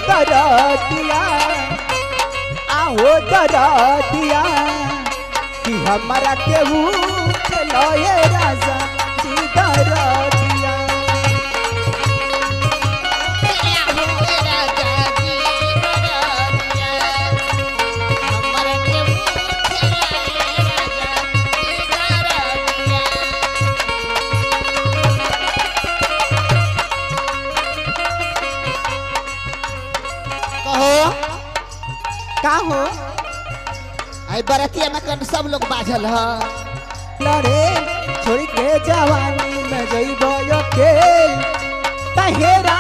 दरदिया आहो दरदिया कि हमारा केहू खेलोए राजा जी दरदिया का हो आई बरतिया में कन सब लोग बाझल ह लड़े छोड़ के जवानी में जइबो अकेल तहेरा